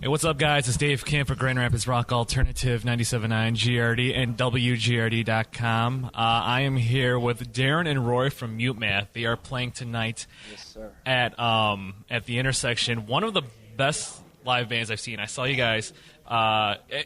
Hey, what's up, guys? It's Dave Kim for Grand Rapids Rock Alternative 97.9 GRD and WGRD.com. I am here with Darren and Roy from MUTEMATH. They are playing tonight at the Intersection. One of the best live bands I've seen. I saw you guys.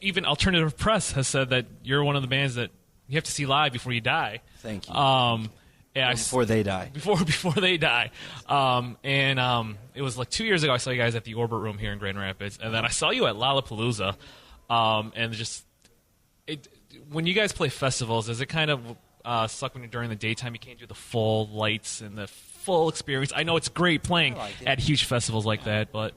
Even Alternative Press has said that you're one of the bands that you have to see live before you die. Thank you. Before they die. Before they die. It was like 2 years ago I saw you guys at the Orbit Room here in Grand Rapids, and then I saw you at Lollapalooza. When you guys play festivals, does it kind of suck when you're during the daytime? You can't do the full lights and the full experience. I know it's great playing at huge festivals like that, but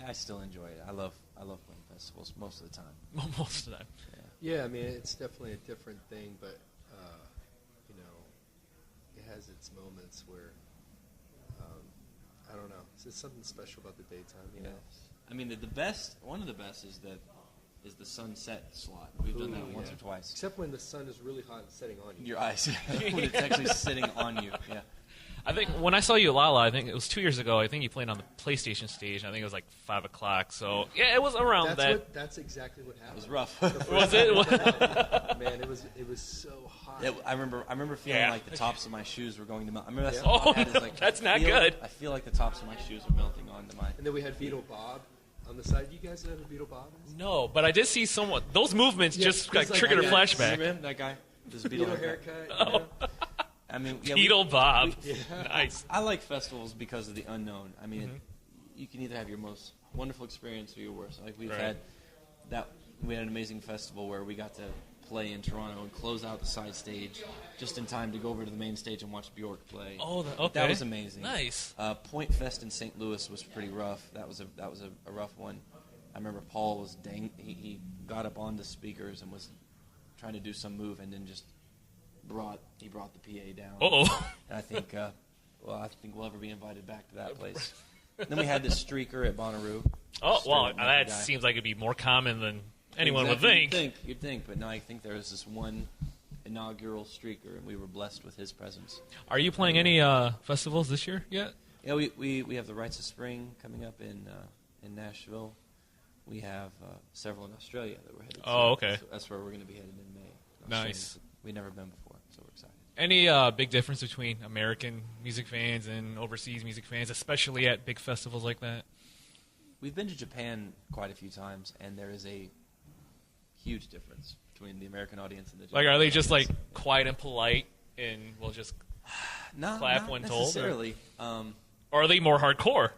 I still enjoy it. I love playing festivals most of the time. Most of the time. Yeah, I mean, it's definitely a different thing, but it has its moments where, I don't know, it's just something special about the daytime, you know? I mean, one of the best is the sunset slot. We've done that once or twice. Except when the sun is really hot and setting on you. Your eyes. When it's actually sitting on you, yeah. I think when I saw you at Lala, I think it was 2 years ago, I think you played on the PlayStation stage. I think it was like 5 o'clock. So, yeah, it was around that. That's exactly what happened. It was rough. Was it? Man, it was so hot. I remember feeling like the tops of my shoes were going to melt. I remember that's Oh, my head is like, that's not good. I feel like the tops of my shoes are melting onto my... And then we had Vito Bob on the side. You guys know who Vito Bob is? No, but I did see someone. Those movements just triggered a flashback. Remember him, that guy? This Vito haircut. Oh. I mean, Beetle Bob. Nice. I like festivals because of the unknown. I mean, you can either have your most wonderful experience or your worst. Like we had an amazing festival where we got to play in Toronto and close out the side stage just in time to go over to the main stage and watch Bjork play. Oh, okay. That was amazing. Nice. Point Fest in St. Louis was pretty rough. That was a rough one. I remember Paul was he got up on the speakers and was trying to do some move and then just brought the PA down. Uh-oh. And I think we'll ever be invited back to that place. Then we had this streaker at Bonnaroo. Oh, well, that seems like it'd be more common than anyone would think. You'd think, but no, I think there was this one inaugural streaker, and we were blessed with his presence. Are you playing any festivals this year yet? Yeah, we have the Rites of Spring coming up in Nashville. We have several in Australia that we're headed to. Oh, okay. So that's where we're going to be headed in May. Nice. We've never been before, so we're excited. Any big difference between American music fans and overseas music fans, especially at big festivals like that? We've been to Japan quite a few times, and there is a huge difference between the American audience and the Japanese Are they just audience. like quiet and polite and will just clap when told? Necessarily. Or are they more hardcore?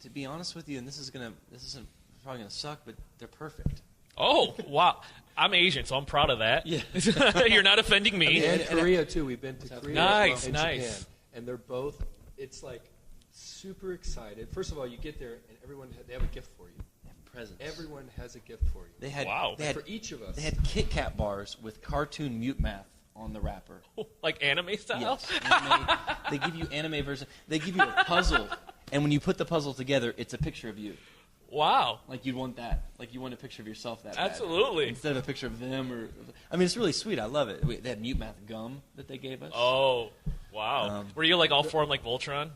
To be honest with you, and this isn't probably gonna suck, but they're perfect. Oh, wow. I'm Asian, so I'm proud of that. Yeah. You're not offending me. And Korea, too. We've been to Korea Nice, and nice. Japan. And they're both, it's like super excited. First of all, you get there, and they have a gift for you. They have presents. Everyone has a gift for you. They had, Wow. They had, For each of us. They had Kit Kat bars with cartoon MUTEMATH on the wrapper. Like anime style? Yes. Anime, they give you anime version. They give you a puzzle, and when you put the puzzle together, it's a picture of you. Wow. Like you'd want that. Like you want a picture of yourself that Absolutely. bad. Instead of a picture of them I mean, it's really sweet. I love it. They had MUTEMATH gum that they gave us. Oh, wow. Were you like all formed like Voltron?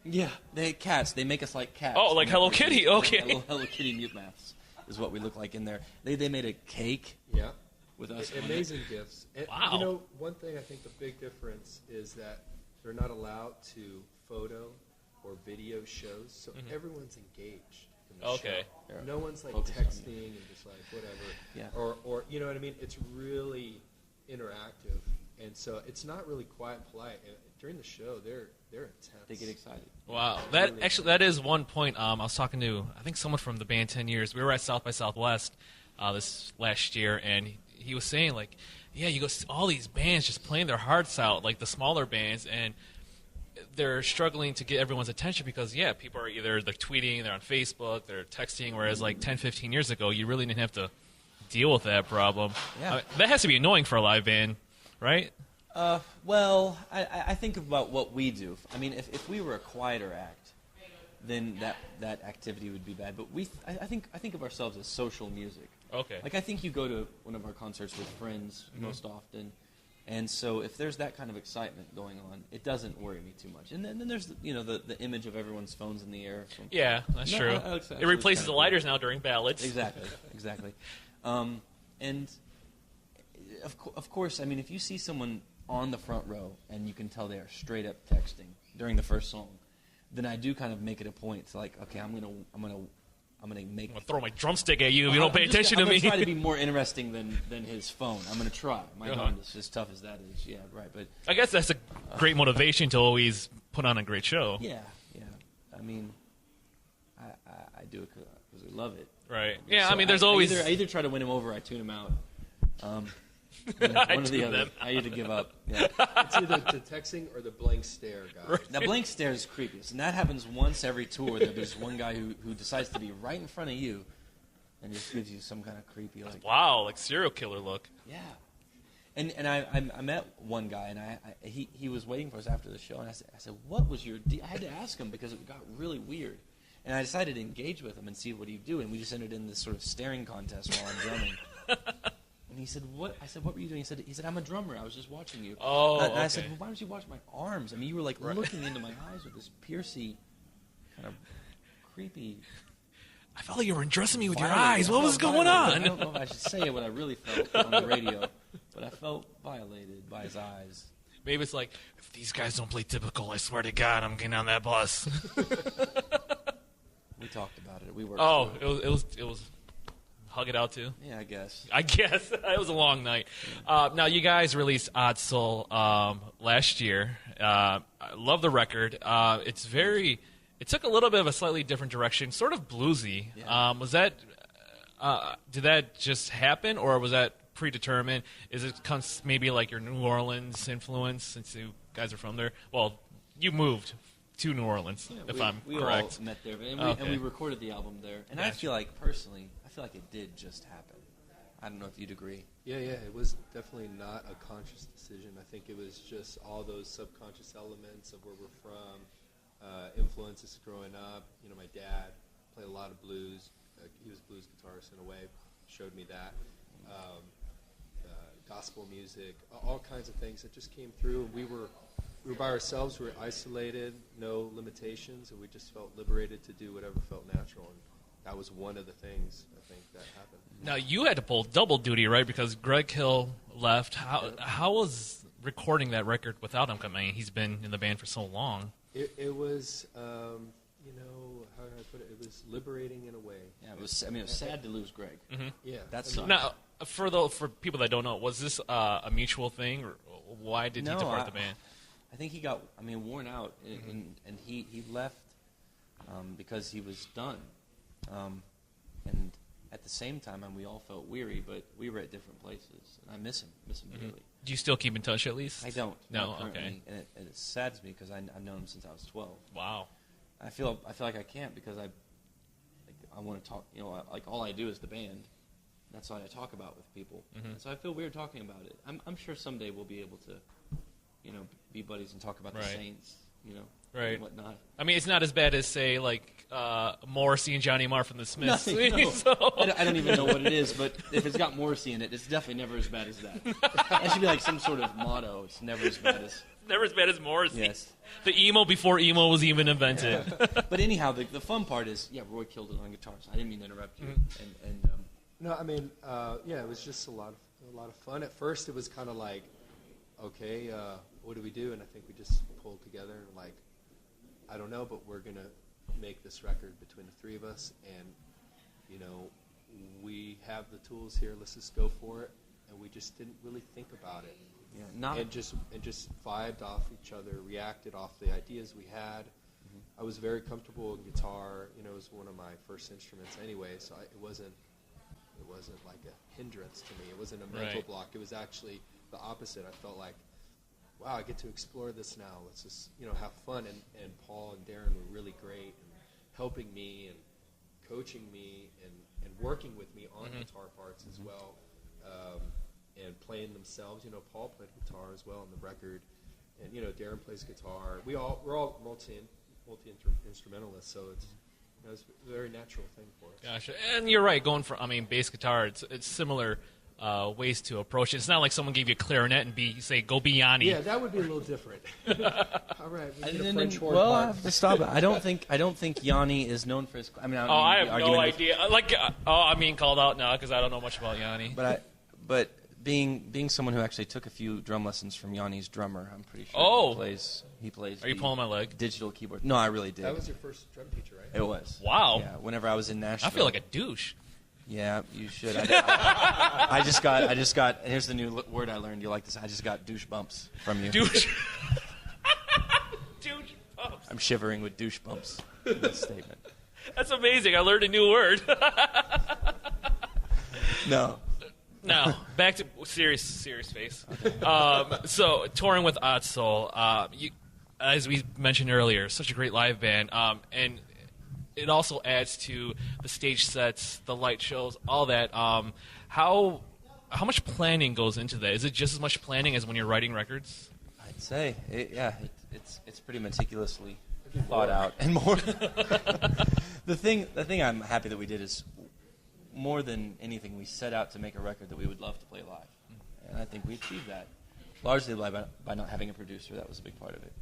Yeah. They had cats. They make us like cats. Oh, like Hello Kitty. Okay. Little Hello Kitty MUTEMATHs is what we look like in there. They made a cake Yeah. with us. Amazing gifts. And, Wow. You know, one thing I think the big difference is that they're not allowed to photo or video shows, so everyone's engaged. Okay. Show. No one's like Focused on texting and just like whatever. Yeah. Or you know what I mean? It's really interactive, and so it's not really quiet and polite. And during the show, they're intense. They get excited. Wow. That is one point. I was talking to, I think, someone from the band 10 Years. We were at South by Southwest this last year, and he was saying, like, yeah, you go see all these bands just playing their hearts out, like the smaller bands, and they're struggling to get everyone's attention because, yeah, people are either like tweeting, they're on Facebook, they're texting, whereas like 10, 15 years ago, you really didn't have to deal with that problem. Yeah. That has to be annoying for a live band, right? Well, I think about what we do. I mean, if we were a quieter act, then that activity would be bad. But I think of ourselves as social music. Okay. Like I think you go to one of our concerts with friends most often, And so if there's that kind of excitement going on, it doesn't worry me too much. And then there's the image of everyone's phones in the air. Yeah, that's true. It replaces the lighters now during ballots. Exactly. And of course, I mean, if you see someone on the front row and you can tell they are straight up texting during the first song, then I do kind of make it a point to like, okay, I'm gonna throw my drumstick at you if you don't pay attention to me. I'm gonna try to be more interesting than his phone. I'm gonna try. My God, as tough as that is, yeah, right. But I guess that's a great motivation to always put on a great show. Yeah. I mean, I do it because I love it. Right. Yeah. So I mean, there's I always. I either try to win him over, or I tune him out. One or the other. I either give up. Yeah. It's either the texting or the blank stare guy. Right. Now, blank stare is creepiest, and that happens once every tour. That there's one guy who decides to be right in front of you, and just gives you some kind of creepy, like like serial killer look. Yeah. And I met one guy, and he was waiting for us after the show, and I said, what was your deal? I had to ask him because it got really weird. And I decided to engage with him and see what he'd do, and we just ended in this sort of staring contest while I'm drumming. And he said, "What?" I said, "What were you doing?" He said, "I'm a drummer. I was just watching you." Oh, and I said, "Well, why don't you watch my arms? I mean, you were like looking into my eyes with this piercy, kind of creepy." I felt like you were undressing me with your eyes. What was going on? I don't know if I should say what I really felt on the radio, but I felt violated by his eyes. Maybe it's like, if these guys don't play typical, I swear to God, I'm getting on that bus. We talked about it. We worked. Oh, it was. Hug it out too. Yeah, I guess. It was a long night. Now you guys released Odd Soul last year. I love the record. It took a little bit of a slightly different direction, sort of bluesy. Yeah. Was that? Did that just happen, or was that predetermined? Is it maybe like your New Orleans influence, since you guys are from there? Well, you moved to New Orleans, if I'm correct. We all met there, and we recorded the album there. And I feel like, personally, it did just happen. I don't know if you'd agree. Yeah, it was definitely not a conscious decision. I think it was just all those subconscious elements of where we're from, influences growing up. You know, my dad played a lot of blues. He was a blues guitarist in a way, showed me that. Gospel music, all kinds of things that just came through. We were by ourselves. We were isolated, no limitations, and we just felt liberated to do whatever felt natural. And that was one of the things, I think, that happened. Now, you had to pull double duty, right? Because Greg Hill left. How was recording that record without him? I mean, he's been in the band for so long. It was, how do I put it? It was liberating in a way. Yeah, it was sad to lose Greg. Mm-hmm. Yeah. That sucks. Now, for people that don't know, was this a mutual thing, or why did he depart the band? I think he got, worn out, and he left because he was done. And at the same time, we all felt weary, but we were at different places. And I miss him dearly. Do you still keep in touch at least? I don't. No, okay. And it saddens me because I've known him since I was 12. Wow. I feel like I can't because I want to talk. Like all I do is the band. That's what I talk about with people. Mm-hmm. So I feel weird talking about it. I'm sure someday we'll be able to, be buddies and talk about the Saints. Right. And whatnot. I mean, it's not as bad as, say, like Morrissey and Johnny Marr from the Smiths. No. So. I don't even know what it is, but if it's got Morrissey in it, it's definitely never as bad as that. That should be like some sort of motto. It's never as bad as... Never as bad as Morrissey. Yes. The emo before emo was even invented. Yeah. But anyhow, the fun part is, Roy killed it on guitar, so I didn't mean to interrupt you. Mm-hmm. No, it was just a lot of fun. At first, it was kind of like, okay, what do we do? And I think we just pulled together and I don't know, but we're going to make this record between the three of us, and, we have the tools here, let's just go for it, and we just didn't really think about it. Yeah, and just vibed off each other, reacted off the ideas we had. Mm-hmm. I was very comfortable in guitar, it was one of my first instruments anyway, so it wasn't like a hindrance to me. It wasn't a mental block. It was actually the opposite. I felt like, wow, I get to explore this now. Let's just, have fun. And Paul and Darren were really great in helping me and coaching me and working with me on guitar parts as well, and playing themselves. Paul played guitar as well on the record, and Darren plays guitar. We're all multi-instrumentalists, so it's a very natural thing for us. Gotcha. And you're right. Going for bass guitar, it's similar ways to approach it. It's not like someone gave you a clarinet and say, go be Yanni. Yeah, that would be a little different. All right, we need a French horn well, part. I have to stop it. I don't think Yanni is known for his. I mean, I have no idea. I'm being called out now because I don't know much about Yanni. But being someone who actually took a few drum lessons from Yanni's drummer, I'm pretty sure he plays. Are you pulling my leg? Digital keyboard. No, I really did. That was your first drum teacher, right? It was. Wow. Yeah. Whenever I was in Nashville. I feel like a douche. Yeah, you should. I just got. Here's the new word I learned. You like this? I just got douche bumps from you. Douche. Douche bumps. I'm shivering with douche bumps in this statement. That's amazing. I learned a new word. No. Now, back to serious face. Okay. So, touring with Odd Soul, as we mentioned earlier, such a great live band, and it also adds to the stage sets, the light shows, all that. How much planning goes into that? Is it just as much planning as when you're writing records? I'd say, it's pretty meticulously thought out and more. The thing I'm happy that we did is, more than anything, we set out to make a record that we would love to play live, and I think we achieved that largely by not having a producer. That was a big part of it.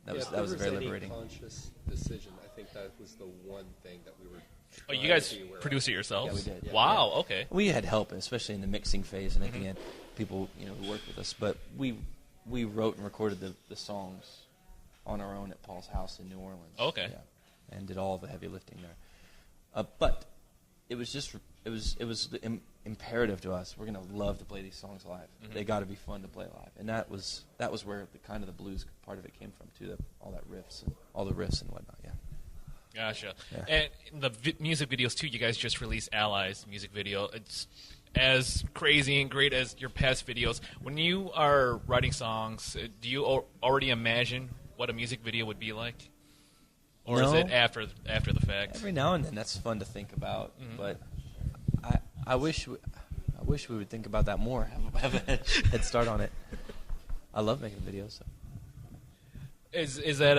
That was very liberating. Conscious decision. I think that was the one thing that we were. Oh, you guys produce it yourselves? Yeah, we did. Wow. Yeah. Okay. We had help, especially in the mixing phase, and at the end, people who worked with us. But we wrote and recorded the songs on our own at Paul's house in New Orleans. Okay. Yeah, and did all the heavy lifting there. But it was imperative to us. We're gonna love to play these songs live. They got to be fun to play live, and that was where the blues part of it came from too. All the riffs and whatnot. Yeah. Gotcha. Yeah. And the music videos too. You guys just released Allies music video. It's as crazy and great as your past videos. When you are writing songs, do you already imagine what a music video would be like? Or No. is it after the fact? Every now and then, that's fun to think about. But I wish we would think about that more. Have a head start on it. I love making videos. So. Is that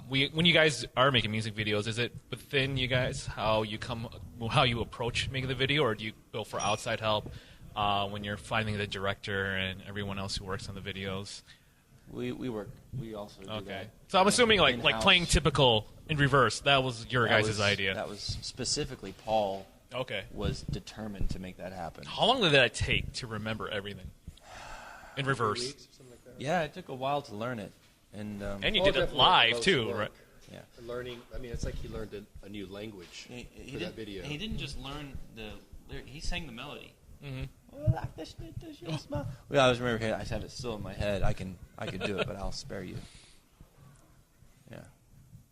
when you guys are making music videos? Is it within you guys how you approach making the video, or do you go for outside help when you're finding the director and everyone else who works on the videos? We work. We also do that. So I'm assuming like In-house. playing typical in reverse. That was your guys' idea. That was specifically Paul. Okay. Was determined to make that happen. How long did that take to remember everything in reverse? 3 weeks or something like that. Yeah, it took a while to learn it, and And you Paul did it definitely live loves too, work. right? yeah. And learning. I mean, it's like he learned a new language for that video. He didn't just learn the lyric. He sang the melody. Mm-hmm. Well, I was remember. I just have it still in my head. I could do it, but I'll spare you. Yeah.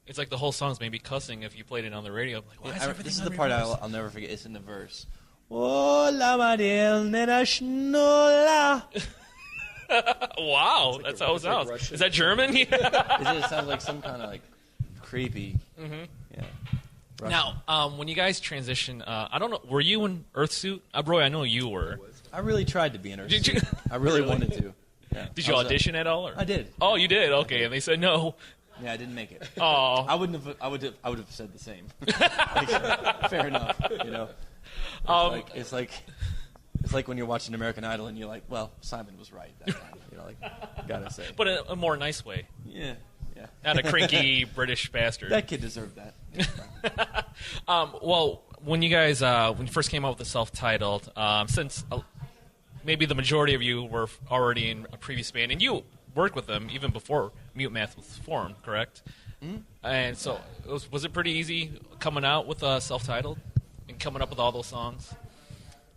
It's like the whole song's maybe cussing if you played it on the radio. Like, why is everything This is on the part reverse? I'll never forget. It's in the verse. Oh, la Mariel nena schnola. Wow, like that's a- how it it's like sounds. Russian. Is that German? It sounds like some kind of like creepy. Mm-hmm. Yeah. Russian. Now, when you guys transition, I don't know, were you in Earthsuit? Roy, I know you were. I really tried to be in her. Did you? I really wanted to. Yeah. Did you audition at all? Or? I did. Oh, you did? Okay, and they said no. Yeah, I didn't make it. Oh. I would have said the same. Fair enough. You know. It's like when you're watching American Idol and you're like, well, Simon was right that time. You know, like, gotta say. But in a more nice way. Yeah. Not a crinky British bastard. That kid deserved that. Yeah. Well, when you guys when you first came out with the self-titled, since maybe the majority of you were already in a previous band, and you worked with them even before MUTEMATH was formed, correct? Mm-hmm. And so, was it pretty easy coming out with self-titled and coming up with all those songs?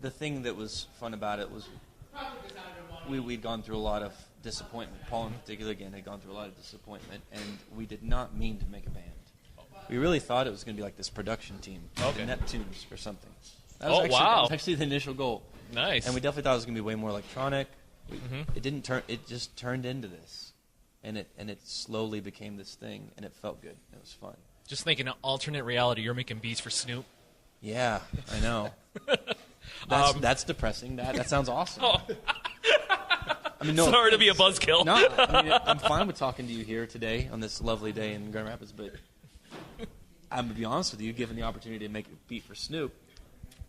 The thing that was fun about it was we'd gone through a lot of disappointment. Paul in particular, again, had gone through a lot of disappointment, and we did not mean to make a band. We really thought it was going to be like this production team, Okay. the Neptunes or something. That Oh, was wow. That was actually the initial goal. Nice. And we definitely thought it was going to be way more electronic. Mm-hmm. It didn't turn. It just turned into this, and it slowly became this thing, and it felt good. It was fun. Just thinking an alternate reality, you're making beats for Snoop. Yeah, I know. That's depressing. That sounds awesome. Oh. I mean, no. Sorry to be a buzzkill. No, I mean, I'm fine with talking to you here today on this lovely day in Grand Rapids, but I'm going to be honest with you, given the opportunity to make a beat for Snoop,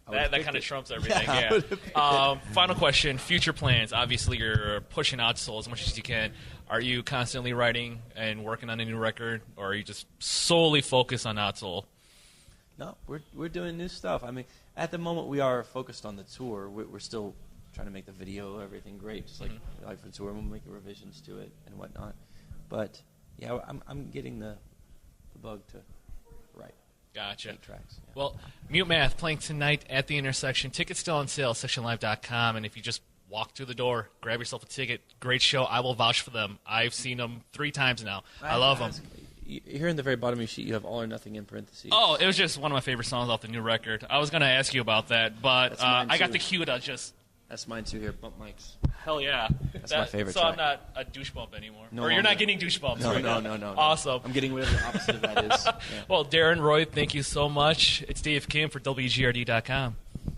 That kind of trumps everything, yeah. Final question, future plans. Obviously, you're pushing Outsole as much as you can. Are you constantly writing and working on a new record, or are you just solely focused on Outsole? No, we're doing new stuff. I mean, at the moment, we are focused on the tour. We're still trying to make the video, everything great, just like for the tour. We're making revisions to it and whatnot. But, yeah, I'm getting the bug to write. Gotcha. 8 tracks. Yeah. Well, MUTEMATH playing tonight at the Intersection. Tickets still on sale, sectionlive.com. And if you just walk through the door, grab yourself a ticket. Great show. I will vouch for them. I've seen them 3 times now. I love them. Here in the very bottom of your sheet, you have All or Nothing in parentheses. Oh, it was just one of my favorite songs off the new record. I was going to ask you about that, but I got the cue to just... That's mine too here, Bump Mics. Hell yeah. That's my favorite so track. I'm not a douche bump anymore. No or you're longer. not getting douche bumps No, right now. no. Awesome. I'm getting whatever the opposite of that is. Yeah. Well, Darren, Roy, thank you so much. It's Dave Kim for WGRD.com.